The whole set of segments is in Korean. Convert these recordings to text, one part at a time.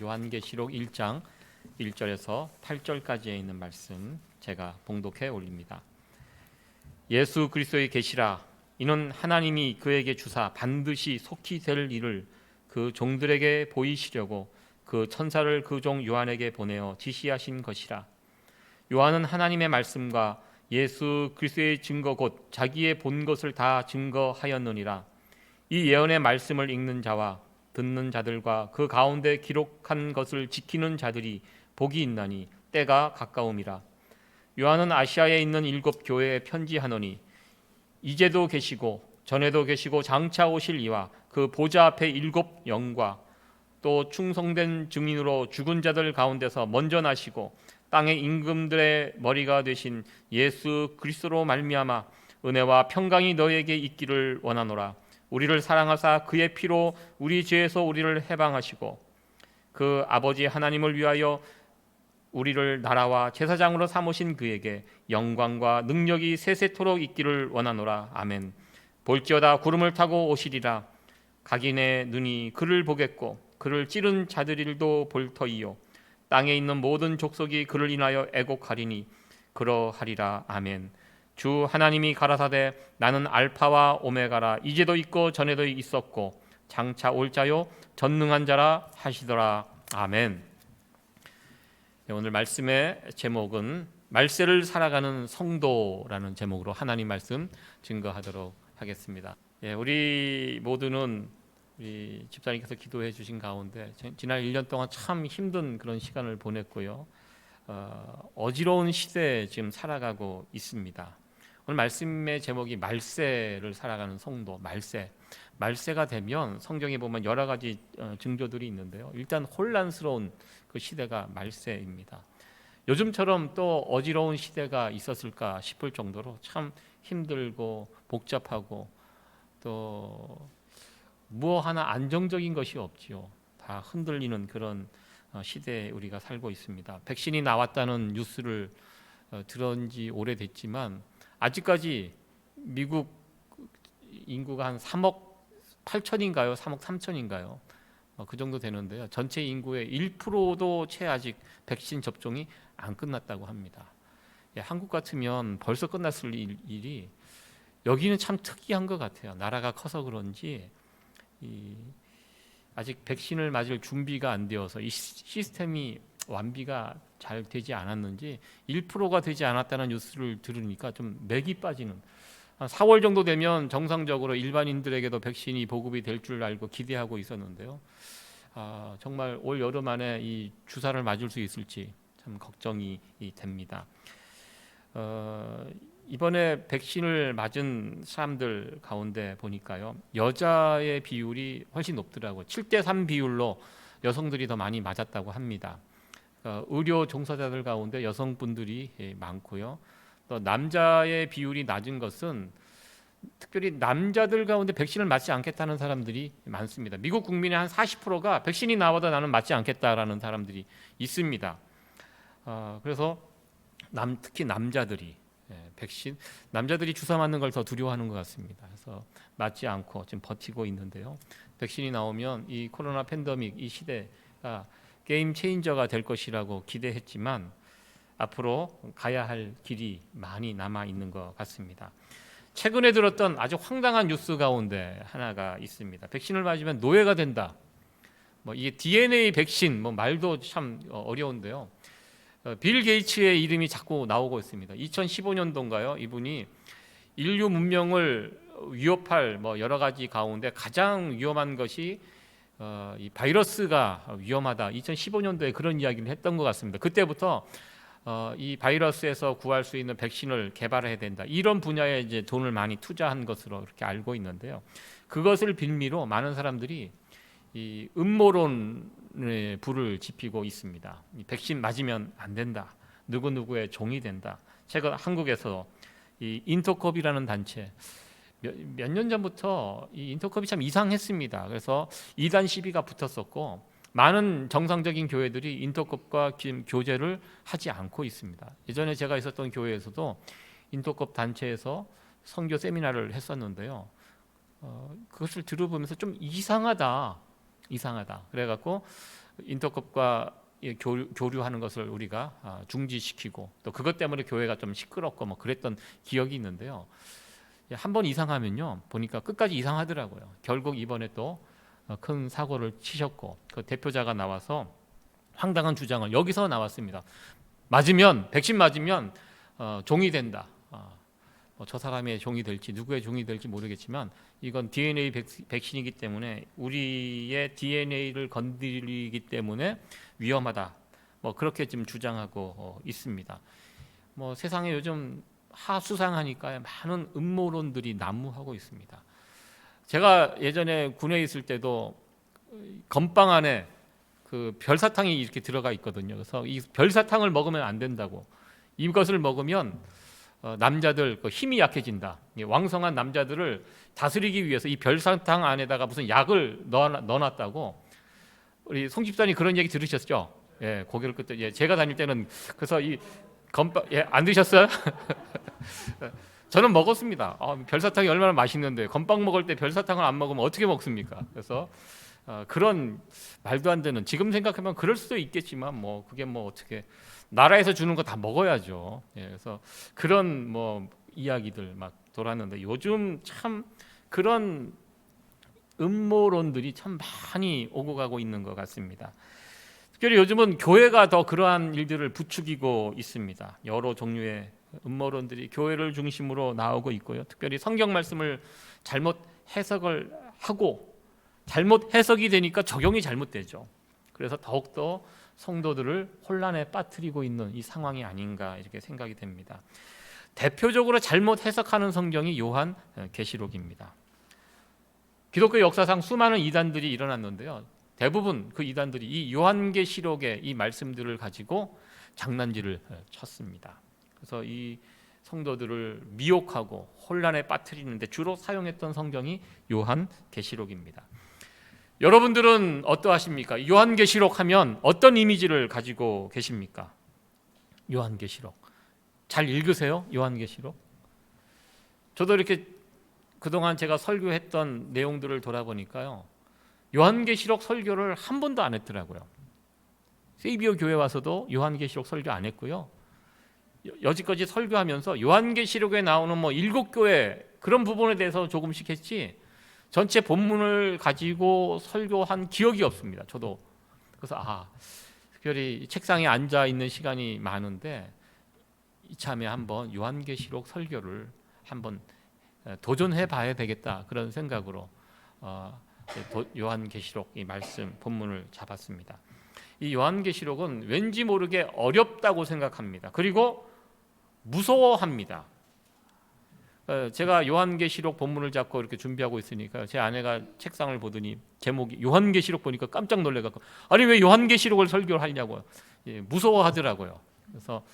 요한계시록 1장 1절에서 8절까지에 있는 말씀 제가 봉독해 올립니다. 예수 그리스도의 계시라. 이는 하나님이 그에게 주사 반드시 속히 될 일을 그 종들에게 보이시려고 그 천사를 그 종 요한에게 보내어 지시하신 것이라. 요한은 하나님의 말씀과 예수 그리스도의 증거 곧 자기의 본 것을 다 증거하였느니라. 이 예언의 말씀을 읽는 자와 듣는 자들과 그 가운데 기록한 것을 지키는 자들이 복이 있나니 때가 가까움이라. 요한은 아시아에 있는 7 교회에 편지하노니 이제도 계시고 전에도 계시고 장차 오실 이와 그 보좌 앞에 7 영과 또 충성된 증인으로 죽은 자들 가운데서 먼저 나시고 땅의 임금들의 머리가 되신 예수 그리스도로 말미암아 은혜와 평강이 너에게 있기를 원하노라. 우리를 사랑하사 그의 피로 우리 죄에서 우리를 해방하시고 그 아버지 하나님을 위하여 우리를 나라와 제사장으로 삼으신 그에게 영광과 능력이 세세토록 있기를 원하노라. 아멘. 볼지어다 구름을 타고 오시리라. 각인의 눈이 그를 보겠고 그를 찌른 자들일도 볼 터이요 땅에 있는 모든 족속이 그를 인하여 애곡하리니 그러하리라. 아멘. 주 하나님이 가라사대 나는 알파와 오메가라. 이제도 있고 전에도 있었고 장차 올 자요 전능한 자라 하시더라. 아멘. 오늘 말씀의 제목은 말세를 살아가는 성도라는 제목으로 하나님 말씀 증거하도록 하겠습니다. 우리 모두는 우리 집사님께서 기도해 주신 가운데 지난 1년 동안 참 힘든 그런 시간을 보냈고요. 어지러운 시대에 지금 살아가고 있습니다. 오늘 말씀의 제목이 말세를 살아가는 성도, 말세가 되면 성경에 보면 여러 가지 징조들이 있는데요. 일단 혼란스러운 그 시대가 말세입니다. 요즘처럼 또 어지러운 시대가 있었을까 싶을 정도로 참 힘들고 복잡하고 또 무엇 하나 안정적인 것이 없지요. 다 흔들리는 그런 시대에 우리가 살고 있습니다. 백신이 나왔다는 뉴스를 들은 지 오래됐지만 아직까지 미국 인구가 한 3억 8천인가요? 3억 3천인가요? 그 정도 되는데요. 전체 인구의 1%도 채 아직 백신 접종이 안 끝났다고 합니다. 한국 같으면 벌써 끝났을 일이 여기는 참 특이한 것 같아요. 나라가 커서 그런지 아직 백신을 맞을 준비가 안 되어서 이 시스템이 완비가 잘 되지 않았는지 1%가 되지 않았다는 뉴스를 들으니까 좀 맥이 빠지는, 한 4월 정도 되면 정상적으로 일반인들에게도 백신이 보급이 될 줄 알고 기대하고 있었는데요. 정말 올 여름 안에 이 주사를 맞을 수 있을지 참 걱정이 됩니다. 이번에 백신을 맞은 사람들 가운데 보니까요, 여자의 비율이 훨씬 높더라고요. 7대3 비율로 여성들이 더 많이 맞았다고 합니다. 의료 종사자들 가운데 여성분들이 많고요. 또 남자의 비율이 낮은 것은 특별히 남자들 가운데 백신을 맞지 않겠다는 사람들이 많습니다. 미국 국민의 한 40%가 백신이 나와도 나는 맞지 않겠다라는 사람들이 있습니다. 그래서 특히 남자들이 남자들이 주사 맞는 걸 더 두려워하는 것 같습니다. 그래서 맞지 않고 지금 버티고 있는데요. 백신이 나오면 이 코로나 팬데믹 이 시대가 게임 체인저가 될 것이라고 기대했지만 앞으로 가야 할 길이 많이 남아 있는 것 같습니다. 최근에 들었던 아주 황당한 뉴스 가운데 하나가 있습니다. 백신을 맞으면 노예가 된다. 이게 DNA 백신 말도 참 어려운데요. 빌 게이츠의 이름이 자꾸 나오고 있습니다. 2015년도인가요? 이분이 인류 문명을 위협할 여러 가지 가운데 가장 위험한 것이 이 바이러스가 위험하다. 2015년도에 그런 이야기를 했던 것 같습니다. 그때부터 이 바이러스에서 구할 수 있는 백신을 개발해야 된다. 이런 분야에 이제 돈을 많이 투자한 것으로 이렇게 알고 있는데요. 그것을 빌미로 많은 사람들이 이 음모론에 불을 지피고 있습니다. 이 백신 맞으면 안 된다. 누구누구의 종이 된다. 최근 한국에서 이 인터컵이라는 단체 몇 년 전부터 이 인터컵이 참 이상했습니다. 그래서 이단 시비가 붙었었고 많은 정상적인 교회들이 인터컵과 교제를 하지 않고 있습니다. 예전에 제가 있었던 교회에서도 인터컵 단체에서 선교 세미나를 했었는데요. 그것을 들어보면서 좀 이상하다. 그래갖고 인터컵과 교류하는 것을 우리가 중지시키고 또 그것 때문에 교회가 좀 시끄럽고 뭐 그랬던 기억이 있는데요. 한 번 이상하면요 보니까 끝까지 이상하더라고요. 결국 이번에 또 큰 사고를 치셨고 그 대표자가 나와서 황당한 주장을 여기서 나왔습니다. 백신 맞으면 종이 된다. 저 사람의 종이 될지 누구의 종이 될지 모르겠지만 이건 DNA 백신이기 때문에 우리의 DNA를 건드리기 때문에 위험하다. 뭐 그렇게 지금 주장하고 있습니다. 뭐 세상에 요즘 하수상하니까 많은 음모론들이 난무하고 있습니다. 제가 예전에 군에 있을 때도 건빵 안에 그 별사탕이 이렇게 들어가 있거든요. 그래서 이 별사탕을 먹으면 안 된다고. 이것을 먹으면 남자들 힘이 약해진다. 왕성한 남자들을 다스리기 위해서 이 별사탕 안에다가 무슨 약을 넣어놨다고. 우리 송 집사님 그런 얘기 들으셨죠? 예, 고개를 끄덕. 예, 제가 다닐 때는 그래서 이 건빵 안 드셨어요? 저는 먹었습니다. 별사탕이 얼마나 맛있는데 건빵 먹을 때 별사탕을 안 먹으면 어떻게 먹습니까? 그래서 그런 말도 안 되는 지금 생각하면 그럴 수도 있겠지만 뭐 그게 뭐 어떻게 나라에서 주는 거 다 먹어야죠. 예, 그래서 그런 뭐 이야기들 막 돌았는데 요즘 참 그런 음모론들이 참 많이 오고 가고 있는 것 같습니다. 특별히 요즘은 교회가 더 그러한 일들을 부추기고 있습니다. 여러 종류의 음모론들이 교회를 중심으로 나오고 있고요. 특별히 성경 말씀을 잘못 해석을 하고 잘못 해석이 되니까 적용이 잘못되죠. 그래서 더욱더 성도들을 혼란에 빠뜨리고 있는 이 상황이 아닌가 이렇게 생각이 됩니다. 대표적으로 잘못 해석하는 성경이 요한계시록입니다. 기독교 역사상 수많은 이단들이 일어났는데요. 대부분 그 이단들이 이 요한계시록의 이 말씀들을 가지고 장난질을 쳤습니다. 그래서 이 성도들을 미혹하고 혼란에 빠뜨리는데 주로 사용했던 성경이 요한계시록입니다. 여러분들은 어떠하십니까? 요한계시록 하면 어떤 이미지를 가지고 계십니까? 요한계시록 잘 읽으세요? 요한계시록? 저도 이렇게 그동안 제가 설교했던 내용들을 돌아보니까요, 요한계시록 설교를 한 번도 안 했더라고요. 세이비어 교회 와서도 요한계시록 설교 안 했고요. 여지까지 설교하면서 요한계시록에 나오는 뭐 7교회 그런 부분에 대해서 조금씩 했지 전체 본문을 가지고 설교한 기억이 없습니다. 저도. 그래서 특별히 책상에 앉아 있는 시간이 많은데 이참에 한번 요한계시록 설교를 한번 도전해 봐야 되겠다 그런 생각으로 요한계시록 이 말씀 본문을 잡았습니다. 이 요한계시록은 왠지 모르게 어렵다고 생각합니다. 그리고 무서워합니다. 제가 요한계시록 본문을 잡고 이렇게 준비하고 있으니까 제 아내가 책상을 보더니 제목이 요한계시록 보니까 깜짝 놀래갖고 아니 왜 요한계시록을 설교를 하냐고 무서워하더라고요. 그래서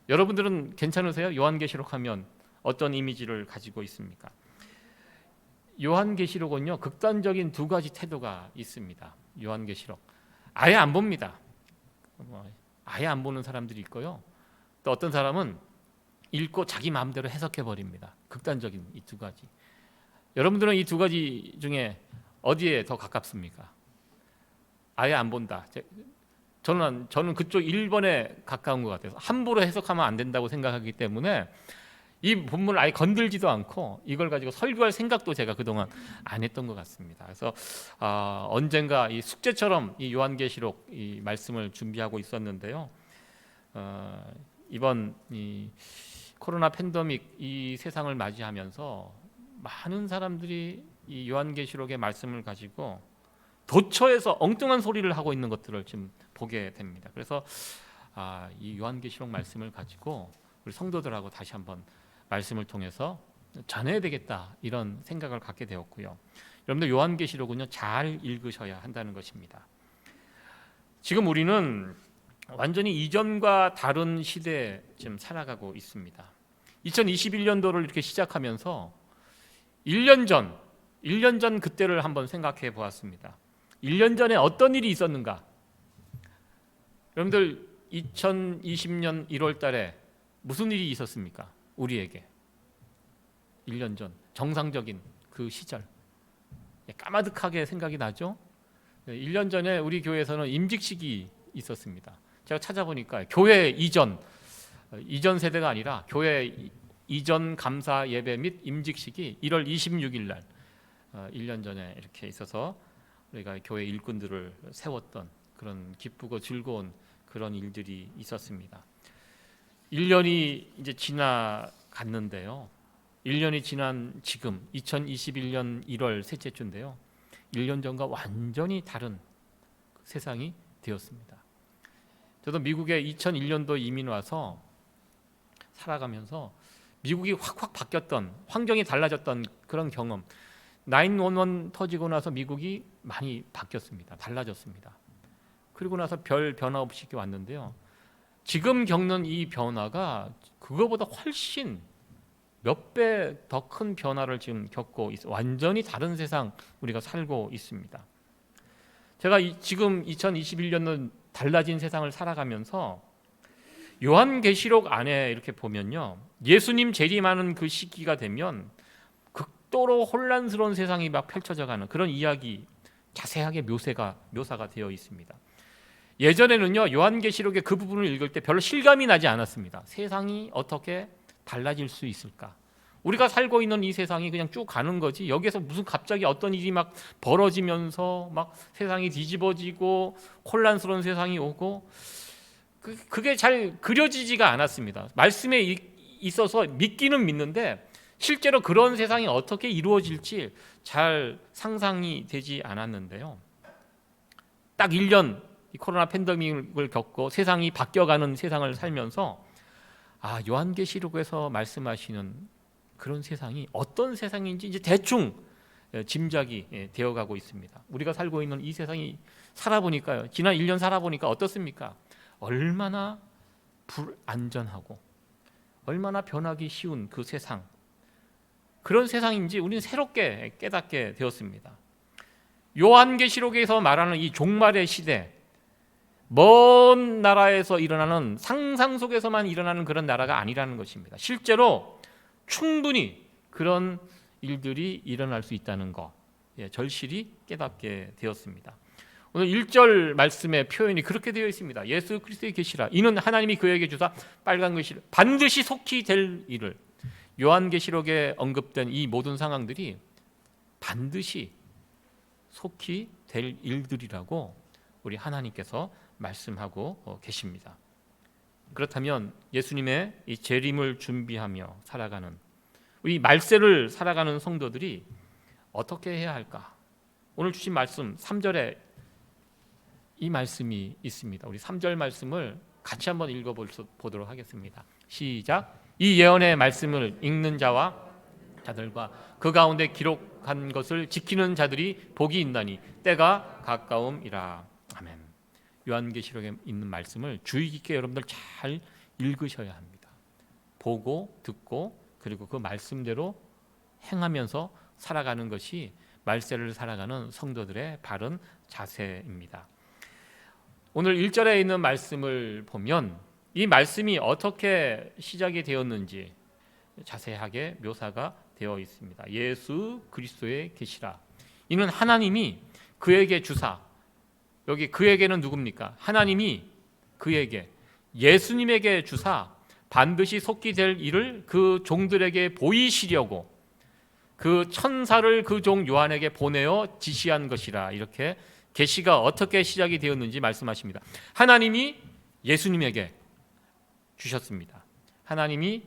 여러분들은 괜찮으세요? 요한계시록 하면 어떤 이미지를 가지고 있습니까? 요한계시록은요 극단적인 두 가지 태도가 있습니다. 요한계시록 아예 안 봅니다. 아예 안 보는 사람들이 있고요. 또 어떤 사람은 읽고 자기 마음대로 해석해 버립니다. 극단적인 이 두 가지. 여러분들은 이 두 가지 중에 어디에 더 가깝습니까? 아예 안 본다. 저는 그쪽 1번에 가까운 것 같아서 함부로 해석하면 안 된다고 생각하기 때문에 이 본문을 아예 건들지도 않고 이걸 가지고 설교할 생각도 제가 그동안 안 했던 것 같습니다. 그래서 언젠가 이 숙제처럼 이 요한계시록 이 말씀을 준비하고 있었는데요. 이번 이 코로나 팬데믹 이 세상을 맞이하면서 많은 사람들이 이 요한계시록의 말씀을 가지고 도처에서 엉뚱한 소리를 하고 있는 것들을 지금 보게 됩니다. 그래서 이 요한계시록 말씀을 가지고 우리 성도들하고 다시 한번 말씀을 통해서 전해야 되겠다 이런 생각을 갖게 되었고요. 여러분들 요한계시록은요 잘 읽으셔야 한다는 것입니다. 지금 우리는 완전히 이전과 다른 시대에 지금 살아가고 있습니다. 2021년도를 이렇게 시작하면서 1년 전 그때를 한번 생각해 보았습니다. 1년 전에 어떤 일이 있었는가? 여러분들 2020년 1월 달에 무슨 일이 있었습니까? 우리에게 1년 전 정상적인 그 시절 까마득하게 생각이 나죠? 1년 전에 우리 교회에서는 임직식이 있었습니다. 제가 찾아보니까 교회 이전 세대가 아니라 교회 이전 감사 예배 및 임직식이 1월 26일 날 1년 전에 이렇게 있어서 우리가 교회 일꾼들을 세웠던 그런 기쁘고 즐거운 그런 일들이 있었습니다. 1년이 이제 지나갔는데요. 1년이 지난 지금 2021년 1월 셋째 주인데요. 1년 전과 완전히 다른 세상이 되었습니다. 저도 미국에 2001년도 이민 와서 살아가면서 미국이 확 바뀌었던, 환경이 달라졌던 그런 경험, 911 터지고 나서 미국이 많이 바뀌었습니다. 달라졌습니다. 그리고 나서 별 변화 없이 왔는데요. 지금 겪는 이 변화가 그거보다 훨씬 몇 배 더 큰 변화를 지금 겪고 있어. 완전히 다른 세상 우리가 살고 있습니다. 제가 지금 2021년은 달라진 세상을 살아가면서 요한계시록 안에 이렇게 보면요, 예수님 재림하는 그 시기가 되면 극도로 혼란스러운 세상이 막 펼쳐져가는 그런 이야기 자세하게 묘사가 되어 있습니다. 예전에는요, 요한계시록의 그 부분을 읽을 때 별로 실감이 나지 않았습니다. 세상이 어떻게 달라질 수 있을까? 우리가 살고 있는 이 세상이 그냥 쭉 가는 거지, 여기에서 무슨 갑자기 어떤 일이 막 벌어지면서 막 세상이 뒤집어지고 혼란스러운 세상이 오고, 그게 잘 그려지지가 않았습니다. 말씀에 있어서 믿기는 믿는데 실제로 그런 세상이 어떻게 이루어질지 잘 상상이 되지 않았는데요. 딱 1년 이 코로나 팬데믹을 겪고 세상이 바뀌어가는 세상을 살면서 요한계시록에서 말씀하시는 그런 세상이 어떤 세상인지 이제 대충 짐작이 되어가고 있습니다. 우리가 살고 있는 이 세상이 살아보니까요, 지난 1년 살아보니까 어떻습니까? 얼마나 불안전하고 얼마나 변하기 쉬운 그 세상, 그런 세상인지 우리는 새롭게 깨닫게 되었습니다. 요한계시록에서 말하는 이 종말의 시대, 먼 나라에서 일어나는, 상상 속에서만 일어나는 그런 나라가 아니라는 것입니다. 실제로 충분히 그런 일들이 일어날 수 있다는 것, 절실히 깨닫게 되었습니다. 오늘 1절 말씀의 표현이 그렇게 되어 있습니다. 예수 그리스도의 계시라, 이는 하나님이 그에게 주사 빨간 글씨로 반드시 속히 될 일을. 요한계시록에 언급된 이 모든 상황들이 반드시 속히 될 일들이라고 우리 하나님께서 말씀하고 계십니다. 그렇다면 예수님의 이 재림을 준비하며 살아가는 우리 말세를 살아가는 성도들이 어떻게 해야 할까? 오늘 주신 말씀 3절에 이 말씀이 있습니다. 우리 3절 말씀을 같이 한번 읽어보도록 하겠습니다. 시작. 이 예언의 말씀을 읽는 자들과 그 가운데 기록한 것을 지키는 자들이 복이 있나니 때가 가까움이라. 아멘. 요한계시록에 있는 말씀을 주의 깊게 여러분들 잘 읽으셔야 합니다. 보고 듣고 그리고 그 말씀대로 행하면서 살아가는 것이 말세를 살아가는 성도들의 바른 자세입니다. 오늘 1절에 있는 말씀을 보면 이 말씀이 어떻게 시작이 되었는지 자세하게 묘사가 되어 있습니다. 예수 그리스도의 계시라, 이는 하나님이 그에게 주사, 여기 그에게는 누굽니까? 하나님이 그에게, 예수님에게 주사 반드시 속히 될 일을 그 종들에게 보이시려고 그 천사를 그 종 요한에게 보내어 지시한 것이라. 이렇게 계시가 어떻게 시작이 되었는지 말씀하십니다. 하나님이 예수님에게 주셨습니다. 하나님이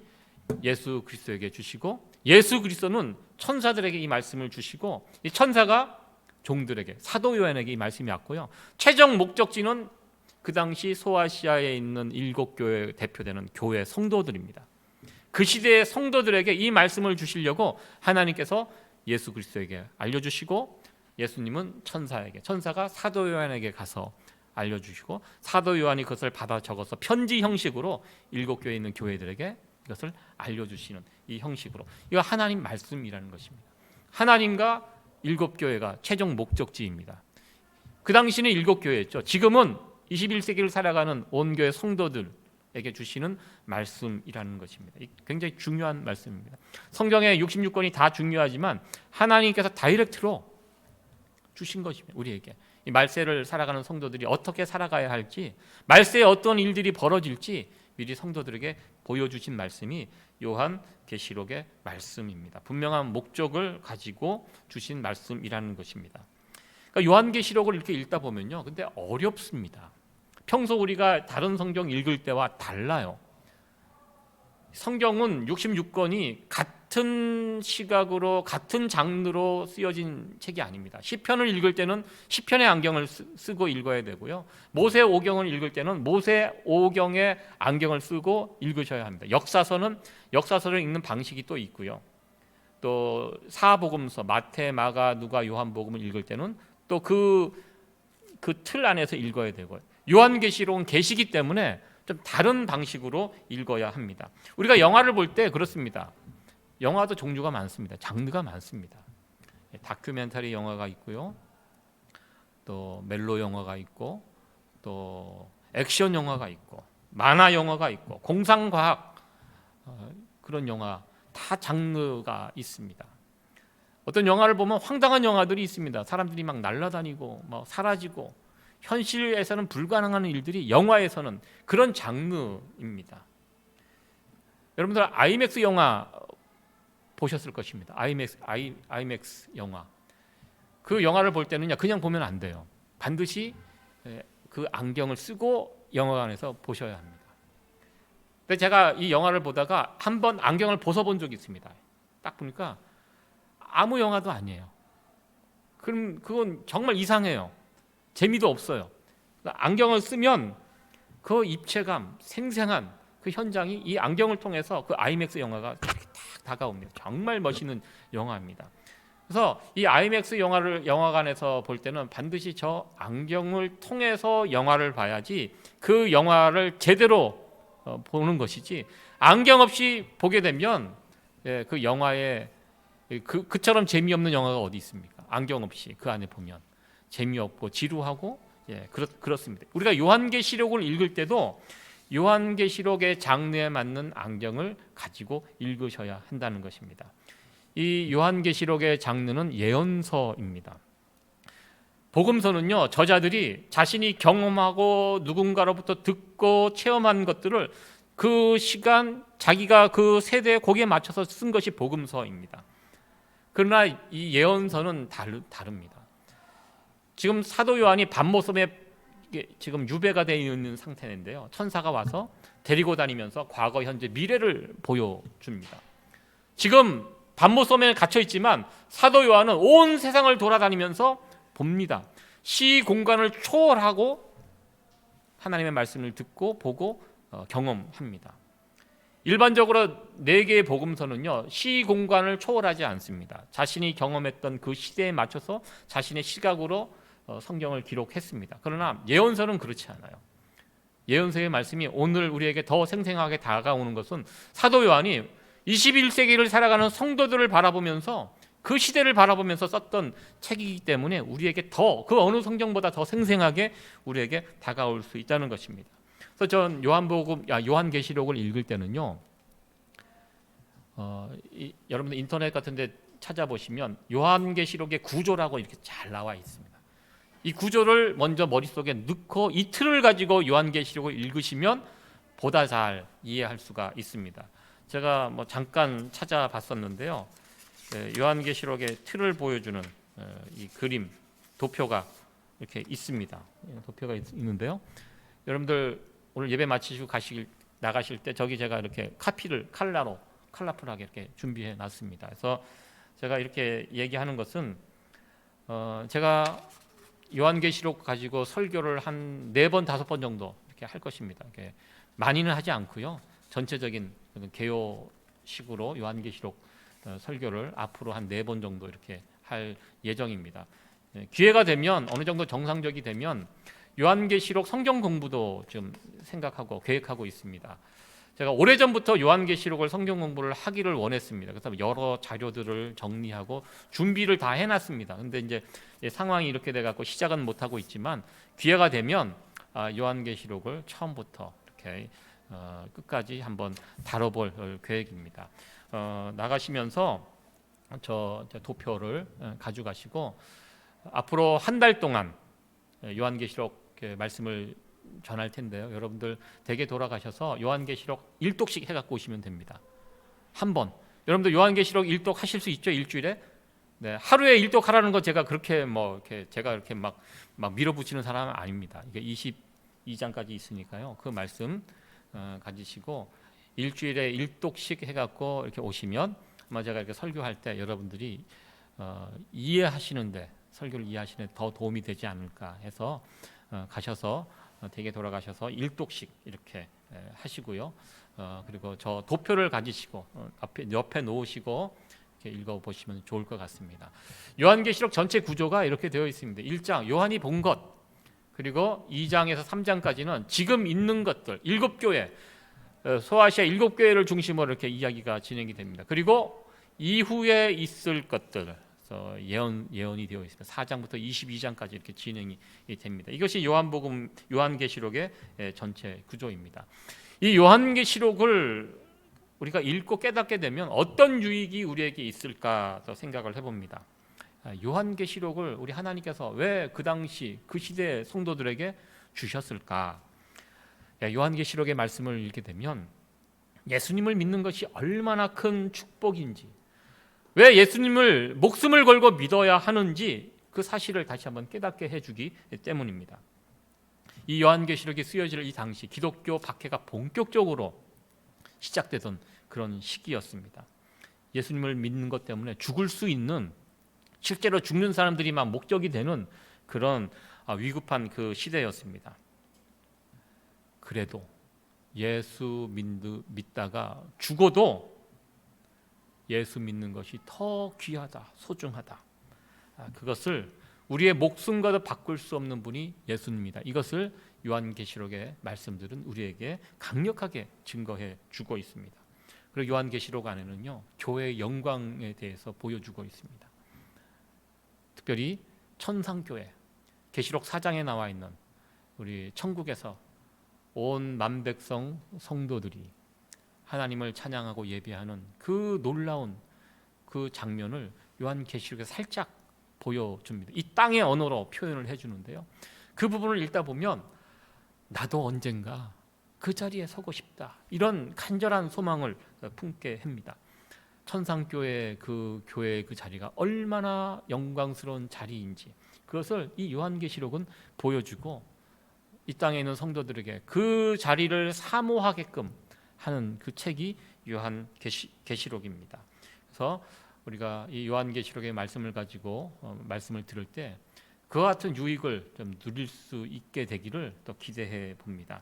예수 그리스도에게 주시고, 예수 그리스도는 천사들에게 이 말씀을 주시고, 이 천사가 종들에게, 사도 요한에게 이 말씀이 왔고요. 최종 목적지는 그 당시 소아시아에 있는 7교회 대표되는 교회 성도들입니다. 그 시대의 성도들에게 이 말씀을 주시려고 하나님께서 예수 그리스도에게 알려주시고, 예수님은 천사에게, 천사가 사도 요한에게 가서 알려주시고, 사도 요한이 그것을 받아 적어서 편지 형식으로 7교회에 있는 교회들에게 이것을 알려주시는 이 형식으로, 이거 하나님 말씀이라는 것입니다. 하나님과 7교회가 최종 목적지입니다. 그 당시는 7교회였죠. 지금은 21세기를 살아가는 온 교회 성도들에게 주시는 말씀이라는 것입니다. 굉장히 중요한 말씀입니다. 성경의 66권이 다 중요하지만 하나님께서 다이렉트로 주신 것입니다. 우리에게 이 말세를 살아가는 성도들이 어떻게 살아가야 할지, 말세에 어떤 일들이 벌어질지 미리 성도들에게 보여주신 말씀이 요한계시록의 말씀입니다. 분명한 목적을 가지고 주신 말씀이라는 것입니다. 그러니까 요한계시록을 이렇게 읽다 보면요, 근데 어렵습니다. 평소 우리가 다른 성경 읽을 때와 달라요. 성경은 66권이 같은 시각으로 같은 장르로 쓰여진 책이 아닙니다. 시편을 읽을 때는 시편의 안경을 쓰고 읽어야 되고요. 모세 오경을 읽을 때는 모세 오경의 안경을 쓰고 읽으셔야 합니다. 역사서는 역사서를 읽는 방식이 또 있고요. 또 사복음서 마태, 마가, 누가, 요한복음을 읽을 때는 또 그 틀 안에서 읽어야 되고요. 요한계시록은 계시기 때문에 좀 다른 방식으로 읽어야 합니다. 우리가 영화를 볼 때 그렇습니다. 영화도 종류가 많습니다. 장르가 많습니다. 다큐멘터리 영화가 있고요. 또 멜로 영화가 있고, 또 액션 영화가 있고, 만화 영화가 있고, 공상과학 그런 영화 다 장르가 있습니다. 어떤 영화를 보면 황당한 영화들이 있습니다. 사람들이 막 날아다니고 막 사라지고, 현실에서는 불가능한 일들이 영화에서는 그런 장르입니다. 여러분들 아이맥스 영화 보셨을 것입니다. 아이맥스 영화. 그 영화를 볼 때는 그냥 보면 안 돼요. 반드시 그 안경을 쓰고 영화관에서 보셔야 합니다. 근데 제가 이 영화를 보다가 한번 안경을 벗어본 적이 있습니다. 딱 보니까 아무 영화도 아니에요. 그럼 그건 정말 이상해요. 재미도 없어요. 안경을 쓰면 그 입체감, 생생한 그 현장이 이 안경을 통해서 그 아이맥스 영화가 딱 다가옵니다. 정말 멋있는 영화입니다. 그래서 이 아이맥스 영화를 영화관에서 볼 때는 반드시 저 안경을 통해서 영화를 봐야지 그 영화를 제대로 보는 것이지, 안경 없이 보게 되면 그 영화에 그처럼 재미없는 영화가 어디 있습니까? 안경 없이 그 안에 보면 재미없고 지루하고 그렇습니다. 우리가 요한계시록을 읽을 때도 요한계시록의 장르에 맞는 안경을 가지고 읽으셔야 한다는 것입니다. 이 요한계시록의 장르는 예언서입니다. 복음서는요, 저자들이 자신이 경험하고 누군가로부터 듣고 체험한 것들을 그 시간 자기가 그 세대 거기에 맞춰서 쓴 것이 복음서입니다. 그러나 이 예언서는 다릅니다. 지금 사도 요한이 밤모섬에 지금 유배가 되어 있는 상태인데요, 천사가 와서 데리고 다니면서 과거, 현재, 미래를 보여줍니다. 지금 밤모섬에 갇혀 있지만 사도 요한은 온 세상을 돌아다니면서 봅니다. 시 공간을 초월하고 하나님의 말씀을 듣고 보고 경험합니다. 일반적으로 4개의 복음서는요, 시 공간을 초월하지 않습니다. 자신이 경험했던 그 시대에 맞춰서 자신의 시각으로 성경을 기록했습니다. 그러나 예언서는 그렇지 않아요. 예언서의 말씀이 오늘 우리에게 더 생생하게 다가오는 것은 사도 요한이 21세기를 살아가는 성도들을 바라보면서 그 시대를 바라보면서 썼던 책이기 때문에 우리에게 더 그 어느 성경보다 더 생생하게 우리에게 다가올 수 있다는 것입니다. 그래서 전 요한계시록을 읽을 때는요, 여러분들 인터넷 같은데 찾아보시면 요한계시록의 구조라고 이렇게 잘 나와 있습니다. 이 구조를 먼저 머릿속에 넣고 이틀을 가지고 요한계시록을 읽으시면 보다 잘 이해할 수가 있습니다. 제가 잠깐 찾아봤었는데요, 요한계시록의 틀을 보여주는 이 그림 도표가 이렇게 있습니다. 도표가 있는데요, 여러분들 오늘 예배 마치시고 나가실 때 저기 제가 이렇게 카피를 컬러풀하게 이렇게 준비해 놨습니다. 그래서 제가 이렇게 얘기하는 것은 제가 요한계시록 가지고 설교를 한 4번, 5번 정도 이렇게 할 것입니다. 이렇게 많이는 하지 않고요, 전체적인 개요식으로 요한계시록 설교를 앞으로 한 4번 정도 이렇게 할 예정입니다. 기회가 되면, 어느 정도 정상적이 되면 요한계시록 성경 공부도 좀 생각하고 계획하고 있습니다. 제가 오래전부터 요한계시록을 성경 공부를 하기를 원했습니다. 그래서 여러 자료들을 정리하고 준비를 다 해놨습니다. 근데 이제 상황이 이렇게 돼갖고 시작은 못하고 있지만 기회가 되면 요한계시록을 처음부터 이렇게 끝까지 한번 다뤄볼 계획입니다. 나가시면서 저 도표를 가져가시고 앞으로 한 달 동안 요한계시록 말씀을 전할 텐데요. 여러분들 댁에 돌아가셔서 요한계시록 1독씩 해갖고 오시면 됩니다. 한 번. 여러분들 요한계시록 1독 하실 수 있죠? 일주일에? 네, 하루에 1독 하라는 거 제가 그렇게 제가 이렇게 막 밀어붙이는 사람은 아닙니다. 이게 22장까지 있으니까요. 그 말씀 가지시고 일주일에 1독씩 해갖고 이렇게 오시면 아마 제가 이렇게 설교할 때 여러분들이 이해하시는데 설교를 이해하시는데 더 도움이 되지 않을까 해서 가셔서 댁에 돌아가셔서 1독씩 이렇게 하시고요. 그리고 저 도표를 가지시고 옆에 놓으시고 이렇게 읽어보시면 좋을 것 같습니다. 요한계시록 전체 구조가 이렇게 되어 있습니다. 1장 요한이 본 것, 그리고 2장에서 3장까지는 지금 있는 것들 7교회, 소아시아 7교회를 중심으로 이렇게 이야기가 진행이 됩니다. 그리고 이후에 있을 것들 예언이 되어 있습니다. 4장부터 22장까지 이렇게 진행이 됩니다. 이것이 요한계시록의 전체 구조입니다. 이 요한계시록을 우리가 읽고 깨닫게 되면 어떤 유익이 우리에게 있을까 생각을 해봅니다. 요한계시록을 우리 하나님께서 왜 그 당시 그 시대의 성도들에게 주셨을까? 요한계시록의 말씀을 읽게 되면 예수님을 믿는 것이 얼마나 큰 축복인지, 왜 예수님을 목숨을 걸고 믿어야 하는지 그 사실을 다시 한번 깨닫게 해주기 때문입니다. 이 요한계시록이 쓰여질 이 당시 기독교 박해가 본격적으로 시작되던 그런 시기였습니다. 예수님을 믿는 것 때문에 죽을 수 있는, 실제로 죽는 사람들이 막 목적이 되는 그런 위급한 그 시대였습니다. 그래도 예수 믿다가 죽어도 예수 믿는 것이 더 귀하다, 소중하다. 그것을 우리의 목숨과도 바꿀 수 없는 분이 예수님입니다. 이것을 요한계시록의 말씀들은 우리에게 강력하게 증거해 주고 있습니다. 그리고 요한계시록 안에는요, 교회의 영광에 대해서 보여주고 있습니다. 특별히 천상교회, 계시록 4장에 나와 있는 우리 천국에서 온 만백성 성도들이 하나님을 찬양하고 예배하는 그 놀라운 그 장면을 요한계시록에 살짝 보여줍니다. 이 땅의 언어로 표현을 해주는데요, 그 부분을 읽다 보면 나도 언젠가 그 자리에 서고 싶다, 이런 간절한 소망을 품게 합니다. 천상교회 그 교회의 그 자리가 얼마나 영광스러운 자리인지 그것을 이 요한계시록은 보여주고 이 땅에 있는 성도들에게 그 자리를 사모하게끔 하는 그 책이 요한계시록입니다. 그래서 우리가 이 요한계시록의 말씀을 가지고 말씀을 들을 때 그와 같은 유익을 좀 누릴 수 있게 되기를 또 기대해 봅니다.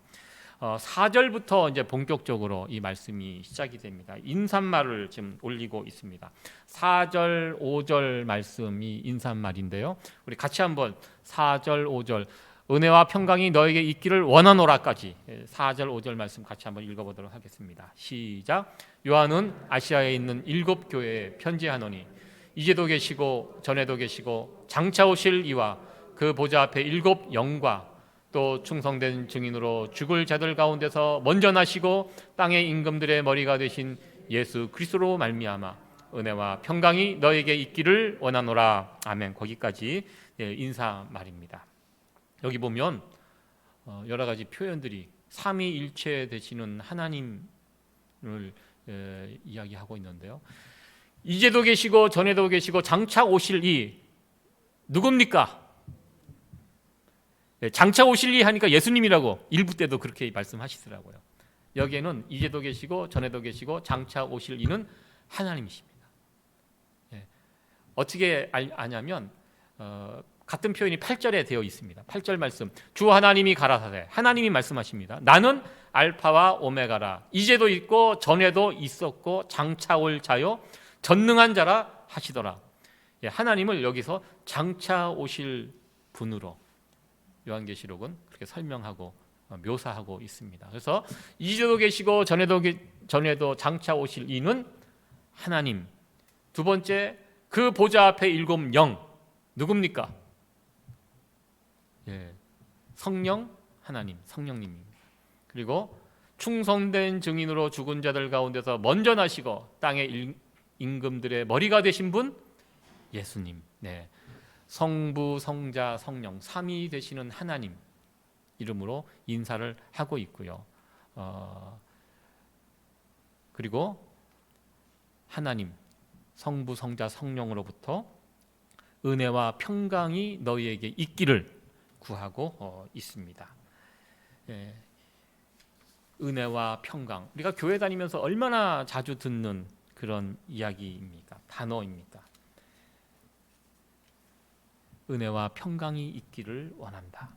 4절부터 이제 본격적으로 이 말씀이 시작이 됩니다. 인사말을 지금 올리고 있습니다. 4절, 5절 말씀이 인사말인데요. 우리 같이 한번 4절, 5절 은혜와 평강이 너에게 있기를 원하노라까지 4절, 5절 말씀 같이 한번 읽어보도록 하겠습니다. 시작. 요한은 아시아에 있는 7교회에 편지하노니 이제도 계시고 전에도 계시고 장차 오실 이와 그 보좌 앞에 7 영과 또 충성된 증인으로 죽을 자들 가운데서 먼저 나시고 땅의 임금들의 머리가 되신 예수 그리스도로 말미암아 은혜와 평강이 너에게 있기를 원하노라. 아멘. 거기까지 인사 말입니다. 여기 보면 여러 가지 표현들이 삼위일체 되시는 하나님을 이야기하고 있는데요, 이제도 계시고 전에도 계시고 장차 오실 이 누굽니까? 장차 오실 이 하니까 예수님이라고 일부 때도 그렇게 말씀하시더라고요. 여기에는 이제도 계시고 전에도 계시고 장차 오실 이는 하나님이십니다. 어떻게 아냐면 같은 표현이 8절에 되어 있습니다. 8절 말씀, 주 하나님이 가라사대, 하나님이 말씀하십니다. 나는 알파와 오메가라, 이제도 있고 전에도 있었고 장차 올 자요 전능한 자라 하시더라. 하나님을 여기서 장차 오실 분으로 요한계시록은 그렇게 설명하고 묘사하고 있습니다. 그래서 이제도 계시고 전에도 장차 오실 이는 하나님. 두 번째, 그 보좌 앞에 7 영 누굽니까? 성령 하나님, 성령님입니다. 그리고 충성된 증인으로 죽은 자들 가운데서 먼저 나시고 땅의 임금들의 머리가 되신 분 예수님. 성부, 성자, 성령 삼위 되시는 하나님 이름으로 인사를 하고 있고요. 그리고 하나님 성부, 성자, 성령으로부터 은혜와 평강이 너희에게 있기를 구하고 있습니다. 예, 은혜와 평강, 우리가 교회 다니면서 얼마나 자주 듣는 그런 이야기입니까? 단어입니까? 은혜와 평강이 있기를 원한다.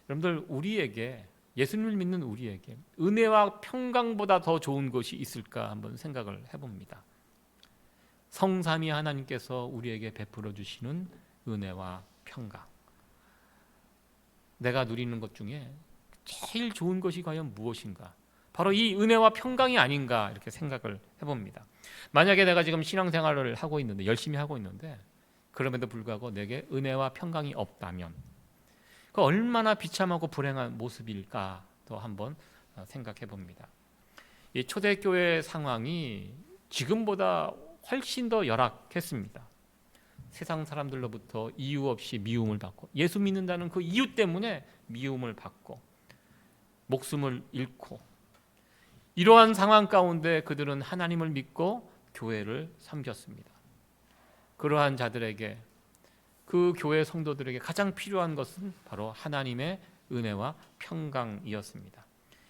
여러분들, 우리에게, 예수님을 믿는 우리에게 은혜와 평강보다 더 좋은 것이 있을까 한번 생각을 해봅니다. 성삼위 하나님께서 우리에게 베풀어 주시는 은혜와 평강, 내가 누리는 것 중에 제일 좋은 것이 과연 무엇인가? 바로 이 은혜와 평강이 아닌가 이렇게 생각을 해봅니다. 만약에 내가 지금 신앙생활을 하고 있는데, 열심히 하고 있는데, 그럼에도 불구하고 내게 은혜와 평강이 없다면 그 얼마나 비참하고 불행한 모습일까도 한번 생각해 봅니다. 이 초대교회 상황이 지금보다 훨씬 더 열악했습니다. 세상 사람들로부터 이유 없이 미움을 받고, 예수 믿는다는 그 이유 때문에 미움을 받고 목숨을 잃고, 이러한 상황 가운데 그들은 하나님을 믿고 교회를 섬겼습니다. 그러한 자들에게, 그 교회 성도들에게 가장 필요한 것은 바로 하나님의 은혜와 평강이었습니다.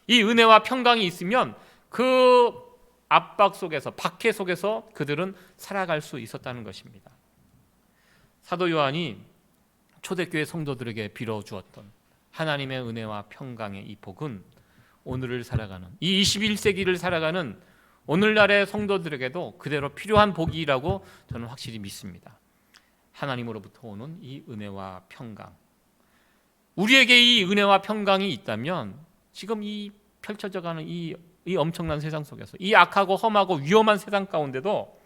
이 은혜와 평강이 있으면 그 압박 속에서, 박해 속에서 그들은 살아갈 수 있었다는 것입니다. 사도 요한이 초대교회 성도들에게 빌어주었던 하나님의 은혜와 평강의 이 복은 오늘을 살아가는, 이 21세기를 살아가는 오늘날의 성도들에게도 그대로 필요한 복이라고 저는 확실히 믿습니다. 하나님으로부터 오는 이 은혜와 평강, 우리에게 이 은혜와 평강이 있다면 지금 이 펼쳐져가는 이 엄청난 세상 속에서, 이 악하고 험하고 위험한 세상 가운데도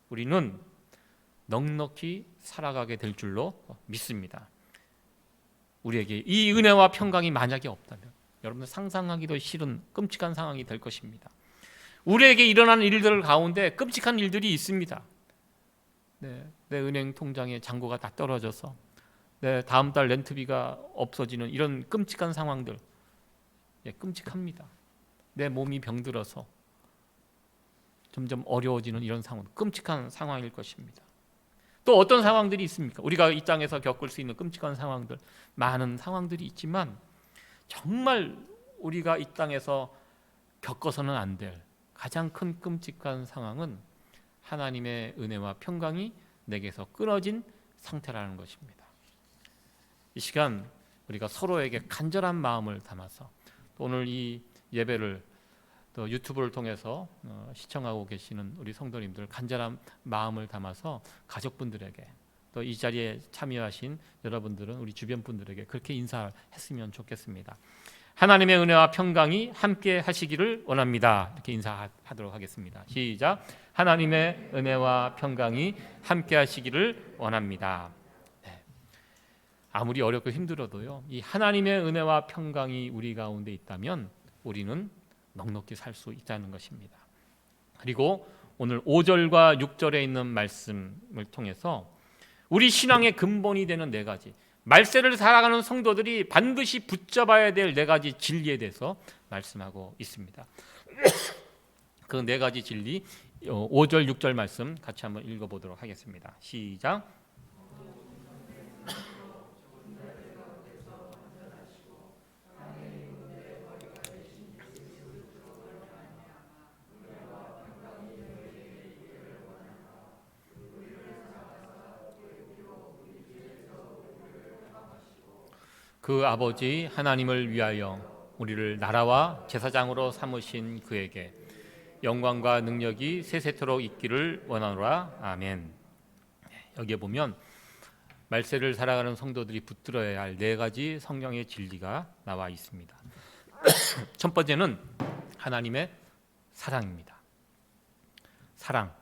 우리는 넉넉히 살아가게 될 줄로 믿습니다. 우리에게 이 은혜와 평강이 만약에 없다면 여러분들 상상하기도 싫은 끔찍한 상황이 될 것입니다. 우리에게 일어나는 일들 가운데 끔찍한 일들이 있습니다. 내 은행 통장에 잔고가 다 떨어져서 다음 달 렌트비가 없어지는 이런 끔찍한 상황들, 끔찍합니다. 내 몸이 병들어서 점점 어려워지는 이런 상황, 끔찍한 상황일 것입니다. 또 어떤 상황들이 있습니까? 우리가 이 땅에서 겪을 수 있는 끔찍한 상황들, 많은 상황들이 있지만 정말 우리가 이 땅에서 겪어서는 안 될 가장 큰 끔찍한 상황은 하나님의 은혜와 평강이 내게서 끊어진 상태라는 것입니다. 이 시간 우리가 서로에게 간절한 마음을 담아서, 오늘 이 예배를 또 유튜브를 통해서 시청하고 계시는 우리 성도님들 간절한 마음을 담아서 가족분들에게, 또 이 자리에 참여하신 여러분들은 우리 주변 분들에게 그렇게 인사했으면 좋겠습니다. 하나님의 은혜와 평강이 함께 하시기를 원합니다. 이렇게 인사하도록 하겠습니다. 시작. 하나님의 은혜와 평강이 함께 하시기를 원합니다. 아무리 어렵고 힘들어도요, 이 하나님의 은혜와 평강이 우리 가운데 있다면 우리는 넉넉히 살 수 있다는 것입니다. 그리고 오늘 5절과 6절에 있는 말씀을 통해서 우리 신앙의 근본이 되는 네 가지, 말세를 살아가는 성도들이 반드시 붙잡아야 될 네 가지 진리에 대해서 말씀하고 있습니다. 그 네 가지 진리, 5절, 6절 말씀 같이 한번 읽어보도록 하겠습니다. 시작. 그 아버지 하나님을 위하여 우리를 나라와 제사장으로 삼으신 그에게 영광과 능력이 세세토록 있기를 원하노라. 아멘. 여기에 보면 말세를 살아가는 성도들이 붙들어야 할 네 가지 성경의 진리가 나와 있습니다. 첫 번째는 하나님의 사랑입니다. 사랑.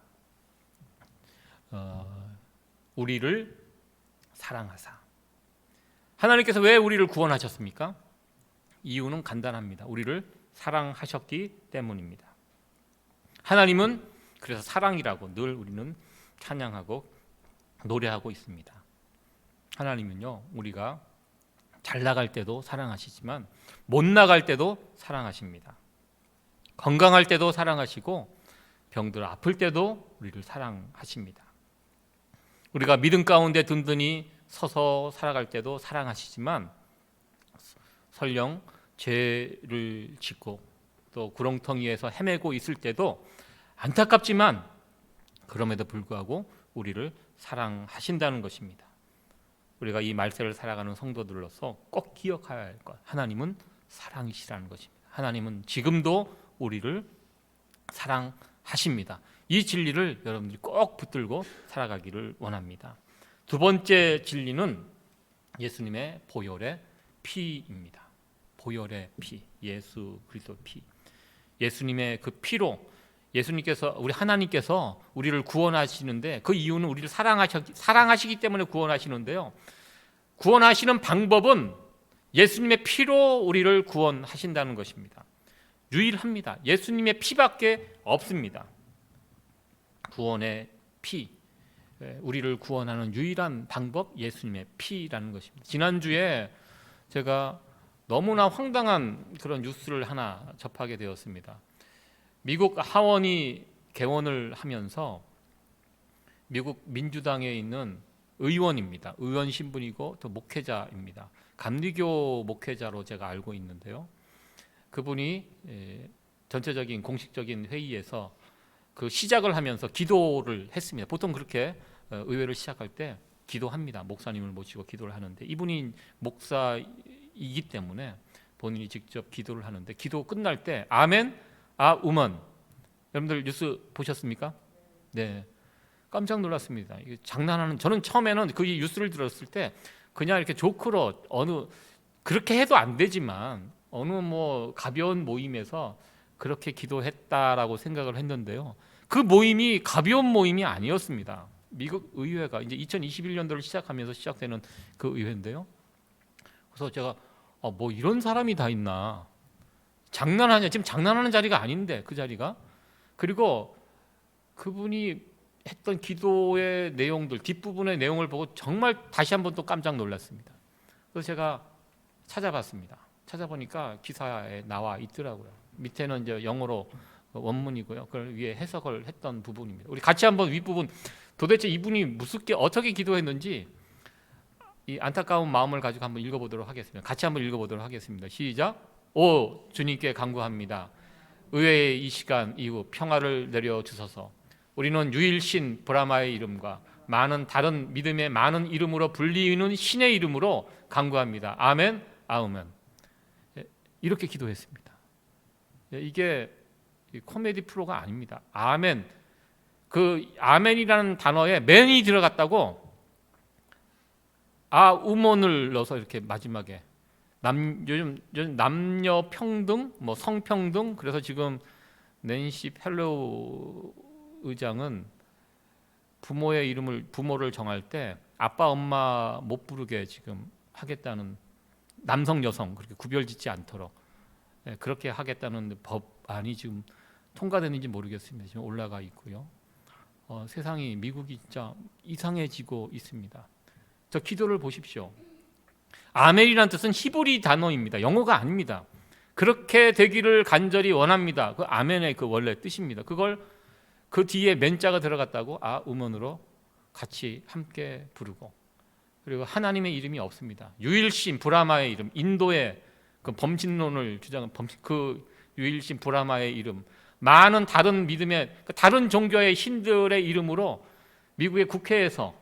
우리를 사랑하사. 하나님께서 왜 우리를 구원하셨습니까? 이유는 간단합니다. 우리를 사랑하셨기 때문입니다. 하나님은 그래서 사랑이라고 늘 우리는 찬양하고 노래하고 있습니다. 하나님은요, 우리가 잘 나갈 때도 사랑하시지만 못 나갈 때도 사랑하십니다. 건강할 때도 사랑하시고 병들 아플 때도 우리를 사랑하십니다. 우리가 믿음 가운데 든든히 서서 살아갈 때도 사랑하시지만 설령 죄를 짓고 또 구렁텅이에서 헤매고 있을 때도 안타깝지만 그럼에도 불구하고 우리를 사랑하신다는 것입니다. 우리가 이 말세를 살아가는 성도들로서 꼭 기억해야 할 것, 하나님은 사랑이시라는 것입니다. 하나님은 지금도 우리를 사랑하십니다. 이 진리를 여러분들이 꼭 붙들고 살아가기를 원합니다. 두 번째 진리는 예수님의 보혈의 피입니다. 보혈의 피, 예수 그리스도 피. 예수님의 그 피로 예수님께서, 우리 하나님께서 우리를 구원하시는데 그 이유는 우리를 사랑하시기 때문에 구원하시는데요, 구원하시는 방법은 예수님의 피로 우리를 구원하신다는 것입니다. 유일합니다. 예수님의 피밖에 없습니다. 구원의 피, 우리를 구원하는 유일한 방법, 예수님의 피라는 것입니다. 지난주에 제가 너무나 황당한 그런 뉴스를 하나 접하게 되었습니다. 미국 하원이 개원을 하면서 미국 민주당에 있는 의원입니다. 의원 신분이고 또 목회자입니다. 감리교 목회자로 제가 알고 있는데요, 그분이 전체적인 공식적인 회의에서 그 시작을 하면서 기도를 했습니다. 보통 그렇게 의회를 시작할 때 기도합니다. 목사님을 모시고 기도를 하는데 이분이 목사이기 때문에 본인이 직접 기도를 하는데, 기도 끝날 때 아멘, 우먼. 여러분들 뉴스 보셨습니까? 네, 깜짝 놀랐습니다. 이게 장난하는, 저는 처음에는 그 뉴스를 들었을 때 그냥 이렇게 조크로 그렇게 해도 안 되지만 어느 뭐 가벼운 모임에서 그렇게 기도했다라고 생각을 했는데요, 그 모임이 가벼운 모임이 아니었습니다. 미국 의회가 이제 2021년도를 시작하면서 시작되는 그 의회인데요, 그래서 제가 뭐 이런 사람이 다 있나, 장난하냐, 지금 장난하는 자리가 아닌데 그 자리가. 그리고 그분이 했던 기도의 내용들, 뒷부분의 내용을 보고 정말 다시 한번 또 깜짝 놀랐습니다. 그래서 제가 찾아봤습니다. 찾아보니까 기사에 나와 있더라고요. 밑에는 이제 영어로 원문이고요, 그걸 위에 해석을 했던 부분입니다. 우리 같이 한번 윗부분, 도대체 이분이 무섭게 어떻게 기도했는지 이 안타까운 마음을 가지고 한번 읽어보도록 하겠습니다. 같이 한번 읽어보도록 하겠습니다. 시작. 오 주님께 간구합니다. 의회의 이 시간 이후 평화를 내려주소서. 우리는 유일신 브라마의 이름과 많은 다른 믿음의 많은 이름으로 불리는 신의 이름으로 간구합니다. 아멘, 아우멘. 이렇게 기도했습니다. 이게 코미디 프로가 아닙니다. 아멘. 그 아멘이라는 단어에 맨이 들어갔다고, 우먼을 넣어서 이렇게 마지막에 요즘 남녀 평등, 뭐 성평등, 그래서 지금 낸시 펠로우 의장은 부모를 정할 때 아빠 엄마 못 부르게 지금 하겠다는, 남성 여성 그렇게 구별짓지 않도록 그렇게 하겠다는 법안이 지금 통과되는지 모르겠습니다. 지금 올라가 있고요. 세상이, 미국이 진짜 이상해지고 있습니다. 저 기도를 보십시오. 아멘이라는 뜻은 히브리 단어입니다. 영어가 아닙니다. 그렇게 되기를 간절히 원합니다. 그 아멘의 그 원래 뜻입니다. 그걸 그 뒤에 맨자가 들어갔다고 우먼으로 같이 함께 부르고, 그리고 하나님의 이름이 없습니다. 유일신 브라마의 이름, 인도의 그 범신론을 주장한 그 유일신 브라마의 이름, 많은 다른 믿음의 다른 종교의 신들의 이름으로 미국의 국회에서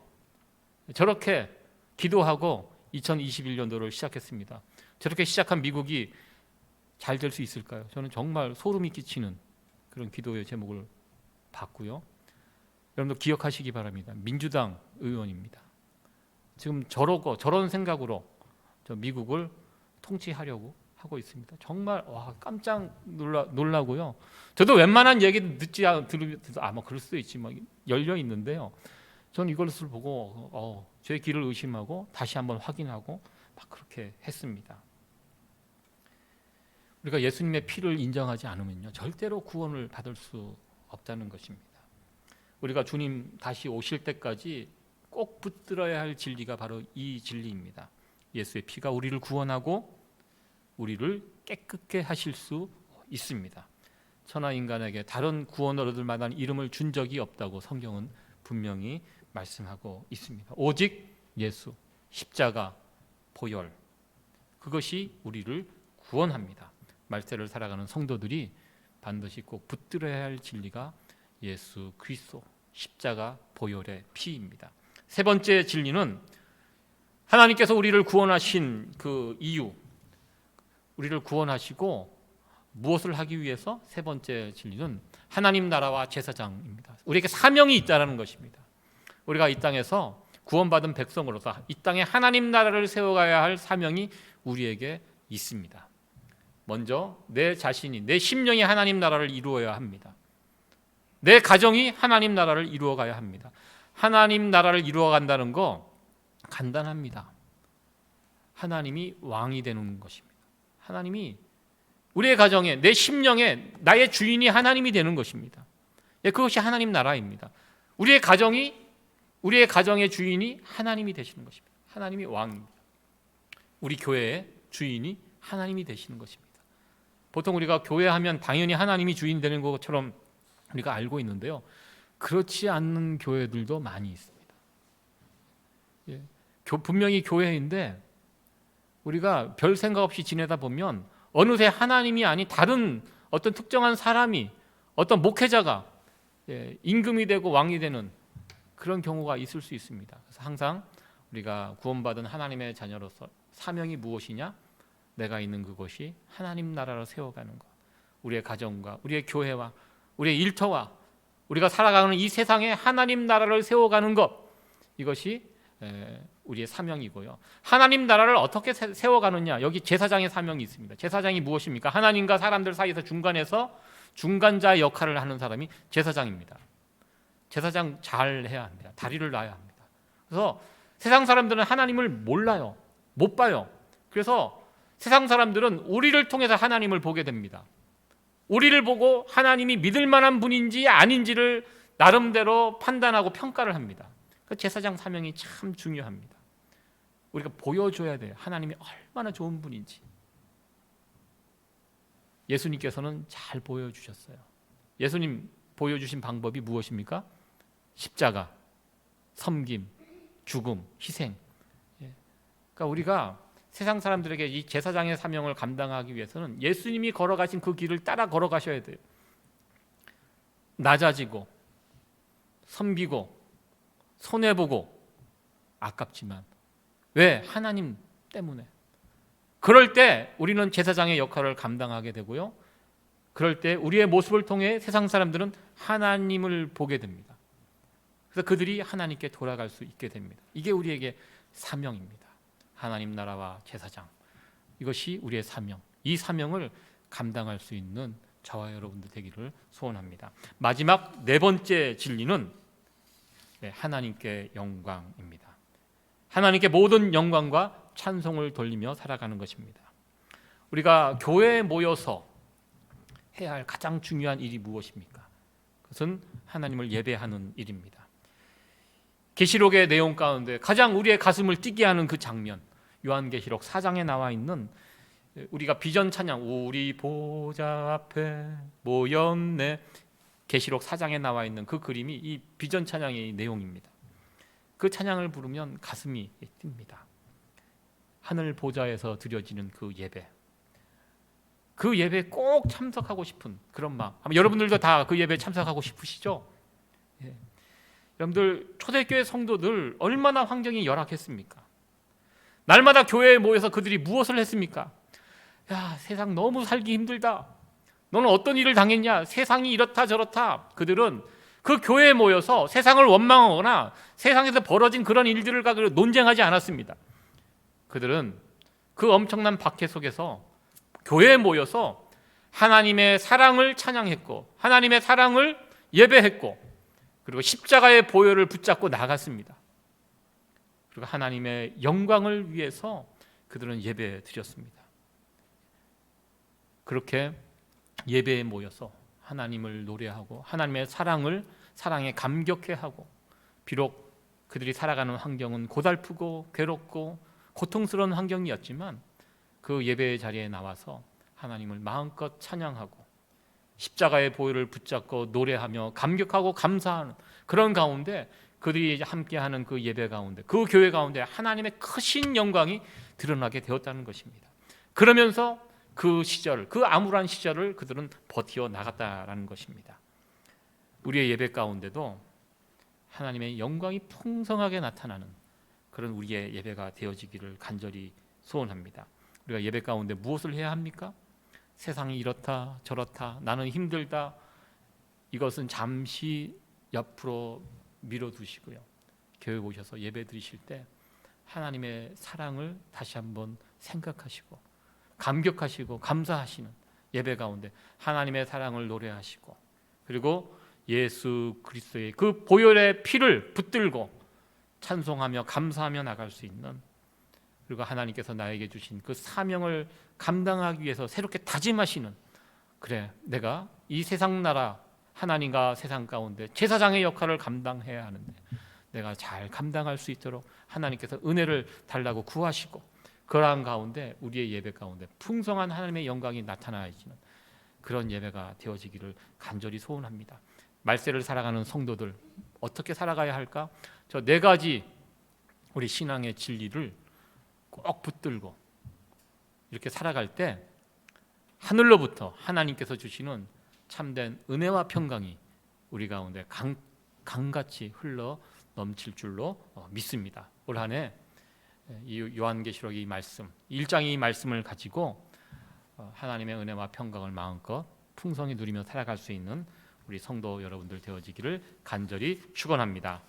저렇게 기도하고 2021년도를 시작했습니다. 저렇게 시작한 미국이 잘 될 수 있을까요? 저는 정말 소름이 끼치는 그런 기도의 제목을 봤고요. 여러분도 기억하시기 바랍니다. 민주당 의원입니다. 지금 저런 생각으로 저 미국을 통치하려고 하고 있습니다. 정말 깜짝 놀라고요. 저도 웬만한 얘기 들으면서 뭐 그럴 수도 있지, 막 열려 있는데요. 저는 이것을 보고 제 길을 의심하고 다시 한번 확인하고 막 그렇게 했습니다. 우리가 예수님의 피를 인정하지 않으면요, 절대로 구원을 받을 수 없다는 것입니다. 우리가 주님 다시 오실 때까지 꼭 붙들어야 할 진리가 바로 이 진리입니다. 예수의 피가 우리를 구원하고 우리를 깨끗게 하실 수 있습니다. 천하 인간에게 다른 구원을 얻을 만한 이름을 준 적이 없다고 성경은 분명히 말씀하고 있습니다. 오직 예수, 십자가, 보혈, 그것이 우리를 구원합니다. 말세를 살아가는 성도들이 반드시 꼭 붙들어야 할 진리가 예수 그리스도, 십자가, 보혈의 피입니다. 세 번째 진리는 하나님께서 우리를 구원하신 그 이유, 우리를 구원하시고 무엇을 하기 위해서? 세 번째 진리는 하나님 나라와 제사장입니다. 우리에게 사명이 있다는 것입니다. 우리가 이 땅에서 구원받은 백성으로서 이 땅에 하나님 나라를 세워가야 할 사명이 우리에게 있습니다. 먼저 내 자신이, 내 심령이 하나님 나라를 이루어야 합니다. 내 가정이 하나님 나라를 이루어가야 합니다. 하나님 나라를 이루어간다는 거 간단합니다. 하나님이 왕이 되는 것입니다. 하나님이 우리의 가정에, 내 심령에 나의 주인이 하나님이 되는 것입니다. 그것이 하나님 나라입니다. 우리의 가정의 주인이 하나님이 되시는 것입니다. 하나님이 왕입니다. 우리 교회의 주인이 하나님이 되시는 것입니다. 보통 우리가 교회하면 당연히 하나님이 주인 되는 것처럼 우리가 알고 있는데요, 그렇지 않는 교회들도 많이 있습니다. 분명히 교회인데 우리가 별 생각 없이 지내다 보면 어느새 하나님이 아닌 다른 어떤 특정한 사람이, 어떤 목회자가 임금이 되고 왕이 되는 그런 경우가 있을 수 있습니다. 그래서 항상 우리가 구원받은 하나님의 자녀로서 사명이 무엇이냐? 내가 있는 그곳이 하나님 나라를 세워가는 것, 우리의 가정과 우리의 교회와 우리의 일터와 우리가 살아가는 이 세상에 하나님 나라를 세워가는 것, 이것이 우리의 사명이고요. 하나님 나라를 어떻게 세워가느냐? 여기 제사장의 사명이 있습니다. 제사장이 무엇입니까? 하나님과 사람들 사이에서 중간자 역할을 하는 사람이 제사장입니다. 제사장 잘 해야 합니다. 다리를 놔야 합니다. 그래서 세상 사람들은 하나님을 몰라요. 못 봐요. 그래서 세상 사람들은 우리를 통해서 하나님을 보게 됩니다. 우리를 보고 하나님이 믿을 만한 분인지 아닌지를 나름대로 판단하고 평가를 합니다. 그 제사장 사명이 참 중요합니다. 우리가 보여줘야 돼요. 하나님이 얼마나 좋은 분인지. 예수님께서는 잘 보여주셨어요. 예수님 보여주신 방법이 무엇입니까? 십자가, 섬김, 죽음, 희생. 그러니까 우리가 세상 사람들에게 이 제사장의 사명을 감당하기 위해서는 예수님이 걸어가신 그 길을 따라 걸어가셔야 돼요. 낮아지고, 섬기고, 손해보고, 아깝지만. 왜? 하나님 때문에. 그럴 때 우리는 제사장의 역할을 감당하게 되고요, 그럴 때 우리의 모습을 통해 세상 사람들은 하나님을 보게 됩니다. 그래서 그들이 하나님께 돌아갈 수 있게 됩니다. 이게 우리에게 사명입니다. 하나님 나라와 제사장, 이것이 우리의 사명. 이 사명을 감당할 수 있는 저와 여러분들 되기를 소원합니다. 마지막 네 번째 진리는 하나님께 영광입니다. 하나님께 모든 영광과 찬송을 돌리며 살아가는 것입니다. 우리가 교회에 모여서 해야 할 가장 중요한 일이 무엇입니까? 그것은 하나님을 예배하는 일입니다. 계시록의 내용 가운데 가장 우리의 가슴을 뛰게 하는 그 장면, 요한계시록 4장에 나와 있는 우리가 비전 찬양, 우리 보좌 앞에 모였네, 계시록 4장에 나와 있는 그 그림이 이 비전 찬양의 내용입니다. 그 찬양을 부르면 가슴이 뜁니다. 하늘 보좌에서 드려지는 그 예배, 그 예배에 꼭 참석하고 싶은 그런 마음. 아마 여러분들도 다 그 예배에 참석하고 싶으시죠? 여러분들 초대교회 성도들 얼마나 환경이 열악했습니까? 날마다 교회에 모여서 그들이 무엇을 했습니까? 야, 세상 너무 살기 힘들다. 너는 어떤 일을 당했냐? 세상이 이렇다 저렇다. 그들은 그 교회에 모여서 세상을 원망하거나 세상에서 벌어진 그런 일들을 가지고 논쟁하지 않았습니다. 그들은 그 엄청난 박해 속에서 교회에 모여서 하나님의 사랑을 찬양했고, 하나님의 사랑을 예배했고, 그리고 십자가의 보혈을 붙잡고 나갔습니다. 그리고 하나님의 영광을 위해서 그들은 예배 드렸습니다. 그렇게 예배에 모여서 하나님을 노래하고 하나님의 사랑에 감격해하고, 비록 그들이 살아가는 환경은 고달프고 괴롭고 고통스러운 환경이었지만 그 예배의 자리에 나와서 하나님을 마음껏 찬양하고 십자가의 보혈을 붙잡고 노래하며 감격하고 감사하는 그런 가운데 그들이 함께하는 그 예배 가운데, 그 교회 가운데 하나님의 크신 영광이 드러나게 되었다는 것입니다. 그러면서 그 시절, 그 암울한 시절을 그들은 버티어 나갔다라는 것입니다. 우리의 예배 가운데도 하나님의 영광이 풍성하게 나타나는 그런 우리의 예배가 되어지기를 간절히 소원합니다. 우리가 예배 가운데 무엇을 해야 합니까? 세상이 이렇다 저렇다, 나는 힘들다, 이것은 잠시 옆으로 밀어두시고요, 교회 오셔서 예배 드리실 때 하나님의 사랑을 다시 한번 생각하시고 감격하시고 감사하시는 예배 가운데 하나님의 사랑을 노래하시고, 그리고 예수 그리스도의 그 보혈의 피를 붙들고 찬송하며 감사하며 나갈 수 있는, 그리고 하나님께서 나에게 주신 그 사명을 감당하기 위해서 새롭게 다짐하시는, 그래 내가 이 세상 나라 하나님과 세상 가운데 제사장의 역할을 감당해야 하는데 내가 잘 감당할 수 있도록 하나님께서 은혜를 달라고 구하시고, 그러한 가운데 우리의 예배 가운데 풍성한 하나님의 영광이 나타나지는 그런 예배가 되어지기를 간절히 소원합니다. 말세를 살아가는 성도들 어떻게 살아가야 할까? 저 네 가지 우리 신앙의 진리를 꼭 붙들고 이렇게 살아갈 때 하늘로부터 하나님께서 주시는 참된 은혜와 평강이 우리 가운데 강같이 흘러 넘칠 줄로 믿습니다. 올 한 해 이 요한계시록 이 말씀 1장의 이 말씀을 가지고 하나님의 은혜와 평강을 마음껏 풍성히 누리며 살아갈 수 있는 우리 성도 여러분들 되어지기를 간절히 축원합니다.